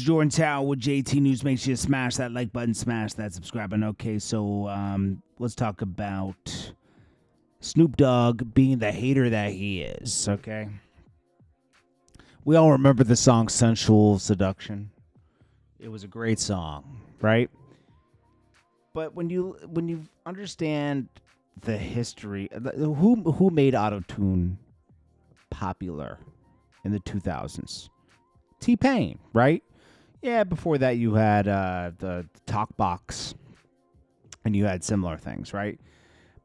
is JordanTower with JT News. Make sure you smash that like button, smash that subscribe button. Okay, so let's talk about Snoop Dogg being the hater that he is, okay? We all remember the song Sensual Seduction. It was a great song, right? But when you understand the history, who made autotune popular in the 2000s? T-Pain, right? Yeah, before that you had the talk box and you had similar things, right?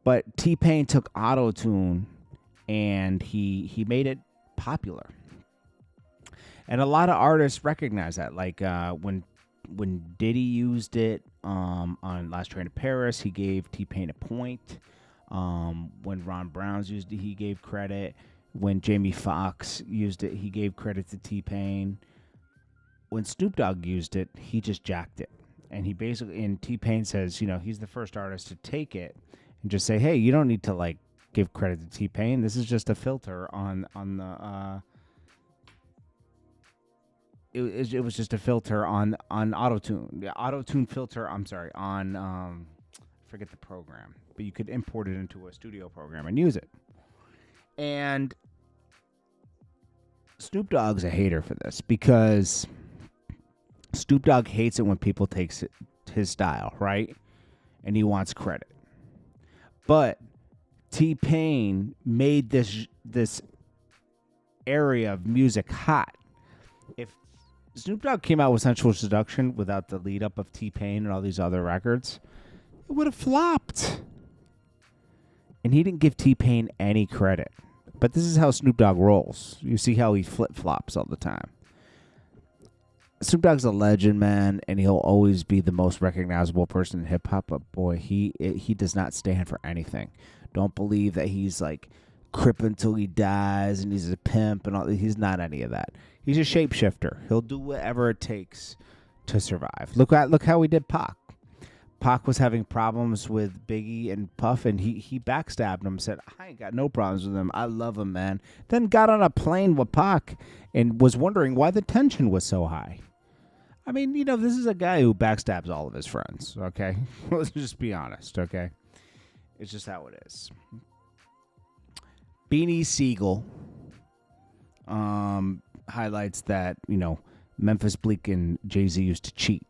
But T-Pain took autotune and he made it popular. And a lot of artists recognize that. Like when Diddy used it on Last Train to Paris, he gave T-Pain a point. When Ron Browns used it, he gave credit. When Jamie Foxx used it, he gave credit to T-Pain. When Snoop Dogg used it, he just jacked it. And he basically, and T-Pain says, you know, he's the first artist to take it and just say, hey, you don't need to like give credit to T-Pain. This is just a filter on the it was just a filter on autotune. The autotune filter, I'm sorry, on forget the program, but you could import it into a studio program and use it. And Snoop Dogg's a hater for this because Snoop Dogg hates it when people take his style, right? And he wants credit. But T-Pain made this area of music hot. If Snoop Dogg came out with Sensual Seduction without the lead up of T-Pain and all these other records, it would have flopped. And he didn't give T-Pain any credit. But this is how Snoop Dogg rolls. You see how he flip-flops all the time. Snoop Dogg's a legend, man, and he'll always be the most recognizable person in hip-hop. But, boy, he does not stand for anything. Don't believe that he's, like, crip until he dies and he's a pimp and all. He's not any of that. He's a shapeshifter. He'll do whatever it takes to survive. Look how he did Pac. Pac was having problems with Biggie and Puff, and he backstabbed him, said, I ain't got no problems with him. I love him, man. Then got on a plane with Pac and was wondering why the tension was so high. I mean, you know, this is a guy who backstabs all of his friends, okay? Let's just be honest, okay? It's just how it is. Beanie Sigel highlights that, you know, Memphis Bleek and Jay-Z used to cheat.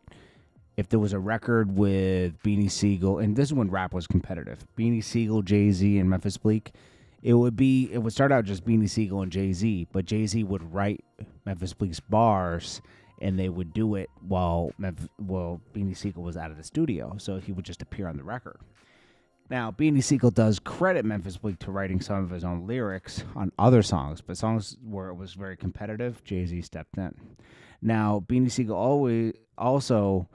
If there was a record with Beanie Sigel, and this is when rap was competitive, Beanie Sigel, Jay-Z, and Memphis Bleek, it would start out just Beanie Sigel and Jay-Z, but Jay-Z would write Memphis Bleek's bars, and they would do it while Beanie Sigel was out of the studio, so he would just appear on the record. Now, Beanie Sigel does credit Memphis Bleek to writing some of his own lyrics on other songs, but songs where it was very competitive, Jay-Z stepped in. Now, Beanie Sigel also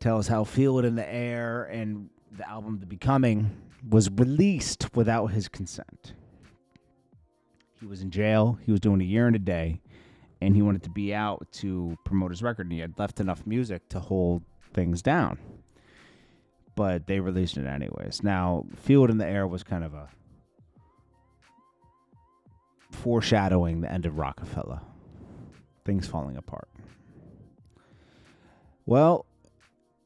tells how Feel It in the Air and the album The Becoming was released without his consent. He was in jail. He was doing a year and a day, and he wanted to be out to promote his record, and he had left enough music to hold things down. But they released it anyways. Now, Feel It in the Air was kind of a foreshadowing the end of Rockefeller. Things falling apart. Well,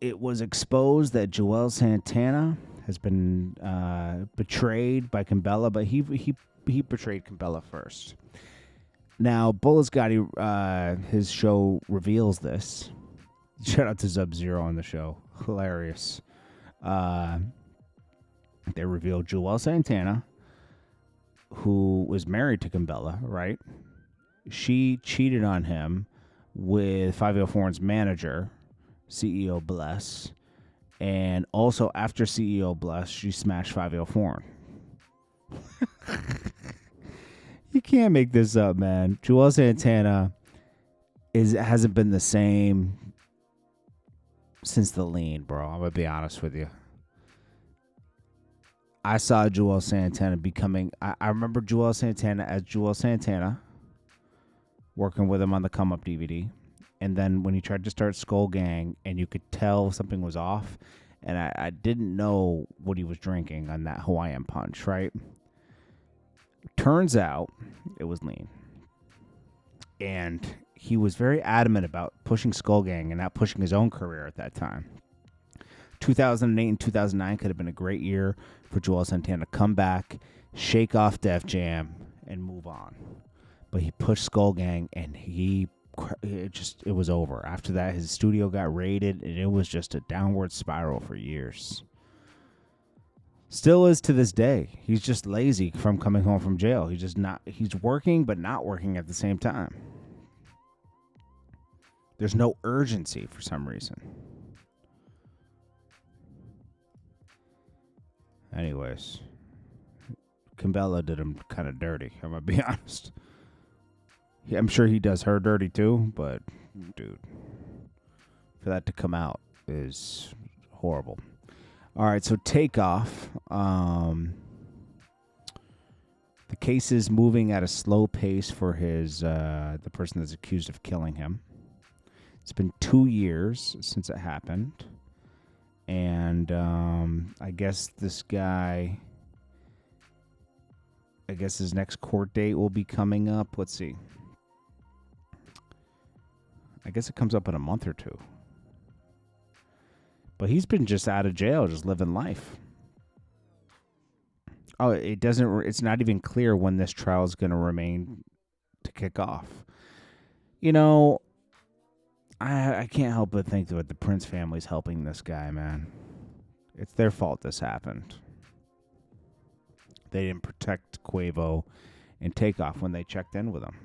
it was exposed that Juelz Santana has been betrayed by Kimbella, but he betrayed Kimbella first. Now, Bullis Gotti, his show reveals this. Shout out to Sub-Zero on the show. Hilarious. They revealed Juelz Santana, who was married to Kimbella, right? She cheated on him with Fivio Foreign's manager, CEO Bless, and also after CEO Bless, she smashed Fivio Foreign. You can't make this up, man. Juelz Santana hasn't been the same since the lean, bro. I'm gonna be honest with you. I saw Juelz Santana becoming. I remember Juelz Santana as Juelz Santana, working with him on the Come Up DVD. And then when he tried to start Skull Gang, and you could tell something was off, and I didn't know what he was drinking on that Hawaiian Punch, right? Turns out it was lean. And he was very adamant about pushing Skull Gang and not pushing his own career at that time. 2008 and 2009 could have been a great year for Juelz Santana to come back, shake off Def Jam, and move on. But he pushed Skull Gang, and it was over. After that, his studio got raided, and it was just a downward spiral for years. Still is to this day. He's just lazy from coming home from jail. He's working, but not working at the same time. There's no urgency for some reason. Anyways, Kimbella did him kind of dirty, I'm going to be honest. Yeah, I'm sure he does her dirty too, but, dude, for that to come out is horrible. All right, so Takeoff. The case is moving at a slow pace for the person that's accused of killing him. It's been 2 years since it happened. And I guess this guy, his next court date will be coming up. Let's see. I guess it comes up in a month or two. But he's been just out of jail, just living life. Oh, it's not even clear when this trial is going to remain to kick off. You know, I can't help but think that the Prince family's helping this guy, man. It's their fault this happened. They didn't protect Quavo and Takeoff when they checked in with him.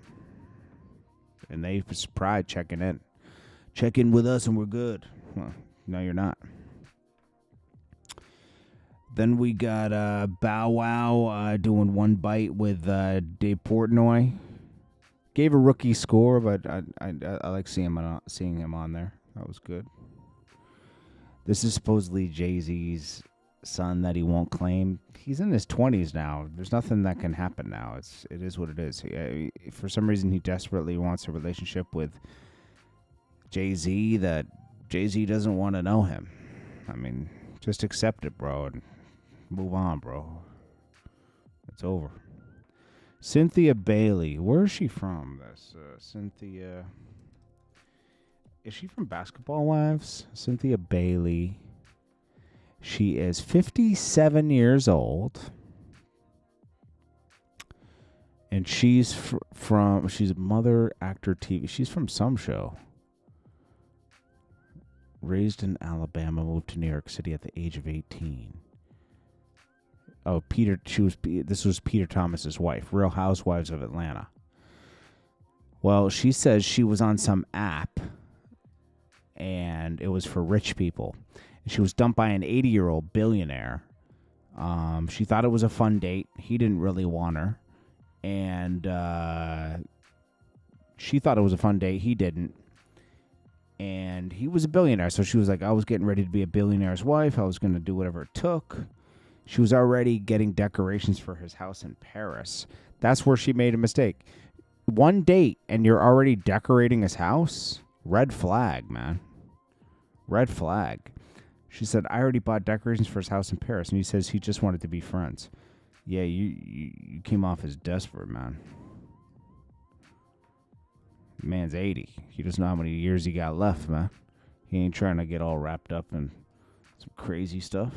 And they was pride checking in. Check in with us and we're good. Well, no, you're not. Then we got Bow Wow doing one bite with Dave Portnoy. Gave a rookie score, but I like seeing him on there. That was good. This is supposedly Jay-Z's son that he won't claim. He's in his 20s now. There's nothing that can happen now. It is what it is. For some reason, he desperately wants a relationship with Jay-Z that Jay-Z doesn't want to know him. I mean, just accept it, bro, and move on, bro. It's over. Cynthia Bailey. Where is she from? Cynthia. Is she from Basketball Wives? Cynthia Bailey. She is 57 years old. And she's she's a mother, actor, TV. She's from some show. Raised in Alabama, moved to New York City at the age of 18. Oh, this was Peter Thomas's wife, Real Housewives of Atlanta. Well, she says she was on some app, and it was for rich people. And she was dumped by an 80-year-old billionaire. She thought it was a fun date. He didn't really want her. And she thought it was a fun date. He didn't. And he was a billionaire, so she was like, I was getting ready to be a billionaire's wife. I was going to do whatever it took. She was already getting decorations for his house in Paris. That's where she made a mistake. One date, and you're already decorating his house? Red flag, man. Red flag. She said, I already bought decorations for his house in Paris. And he says he just wanted to be friends. Yeah, you came off as desperate, man. Man's 80. He doesn't know how many years he got left, man. He ain't trying to get all wrapped up in some crazy stuff.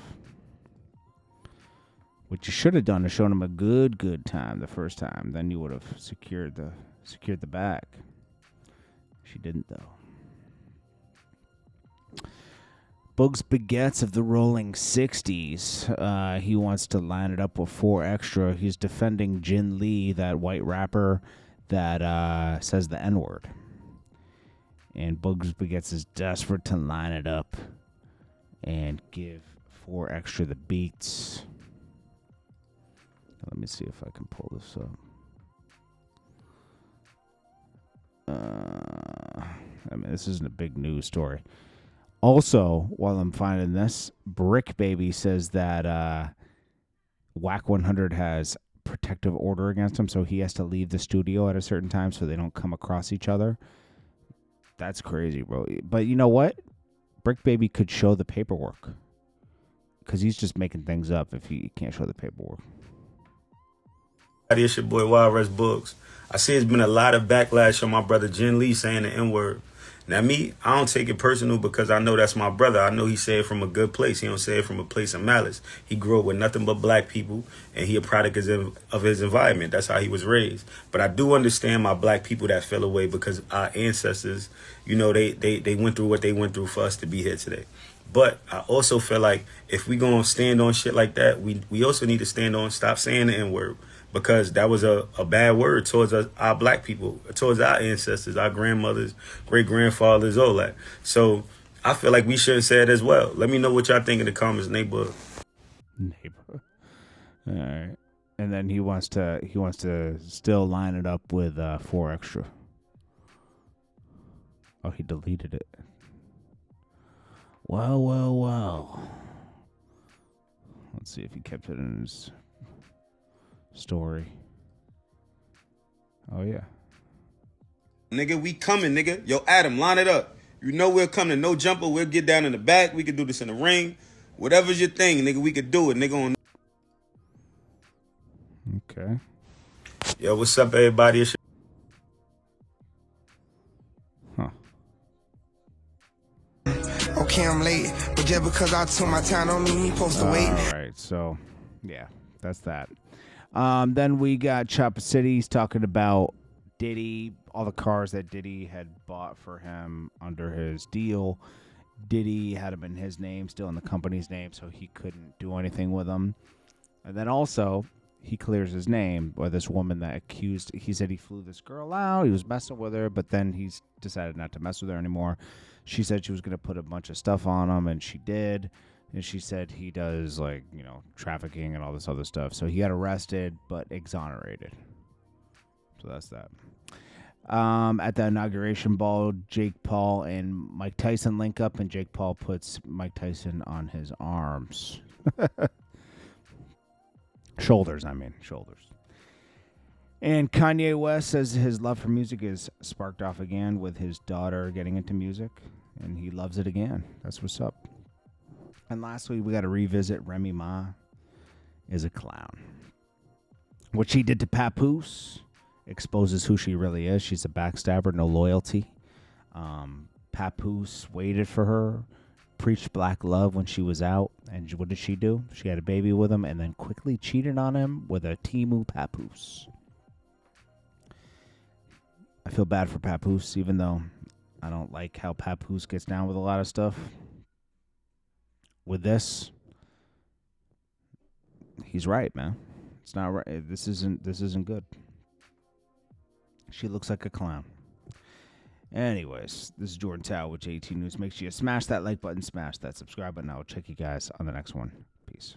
What you should have done is shown him a good time the first time. Then you would have secured the bag. She didn't, though. Bugs Baguettes of the Rolling 60s. He wants to line it up with 4 Extra. He's defending Jinn Lee, that white rapper that says the N-word. And Bugs Baguettes is desperate to line it up and give 4 Extra the beats. Let me see if I can pull this up. I mean, this isn't a big news story. Also, while I'm finding this, Brick Baby says that Wack 100 has protective order against him, so he has to leave the studio at a certain time so they don't come across each other. That's crazy, bro. But you know what? Brick Baby could show the paperwork, because he's just making things up if he can't show the paperwork. It's your boy Wild West Books. I see it's been a lot of backlash on my brother Jinn Lee saying the N-word. Now me, I don't take it personal because I know that's my brother. I know he say it from a good place. He don't say it from a place of malice. He grew up with nothing but black people, and he a product of his environment. That's how he was raised. But I do understand my black people that fell away because our ancestors, you know, they went through what they went through for us to be here today. But I also feel like if we gonna stand on shit like that, we also need to stand on stop saying the N-word, because that was a bad word towards us, our black people, towards our ancestors, our grandmothers, great grandfathers, all that. So I feel like we should say it as well. Let me know what y'all think in the comments, neighborhood. Neighborhood. All right. And then he wants to still line it up with 4 extra. Oh, he deleted it. Well. Let's see if he kept it in his story. Oh, yeah. Nigga, we coming, nigga. Yo, Adam, line it up. You know we're coming. No jumper. We'll get down in the back. We can do this in the ring. Whatever's your thing, nigga, we could do it, nigga. Okay. Yo, what's up, everybody? Okay, I'm late, but just because I took my time don't mean you supposed to wait. All right, so yeah, that's that. Then we got Choppa City's talking about Diddy, all the cars that Diddy had bought for him under his deal. Diddy had them in his name, still in the company's name, so he couldn't do anything with them. And then also, he clears his name, or this woman that accused, he said he flew this girl out, he was messing with her, but then he's decided not to mess with her anymore. She said she was going to put a bunch of stuff on him, and she did. And she said he does, like, you know, trafficking and all this other stuff. So he got arrested, but exonerated. So that's that. At the inauguration ball, Jake Paul and Mike Tyson link up, and Jake Paul puts Mike Tyson on his arms. Shoulders. And Kanye West says his love for music is sparked off again with his daughter getting into music, and he loves it again. That's what's up. And lastly, we got to revisit Remy Ma is a clown. What she did to Papoose exposes who she really is. She's a backstabber, no loyalty. Papoose waited for her, preached black love when she was out, and what did she do? She had a baby with him and then quickly cheated on him with a Timu Papoose. I feel bad for Papoose, even though I don't like how Papoose gets down with a lot of stuff. With this, he's right, man. It's not right. This isn't good. She looks like a clown. Anyways, this is JordanTower with JT News. Make sure you smash that like button, smash that subscribe button. I'll check you guys on the next one. Peace.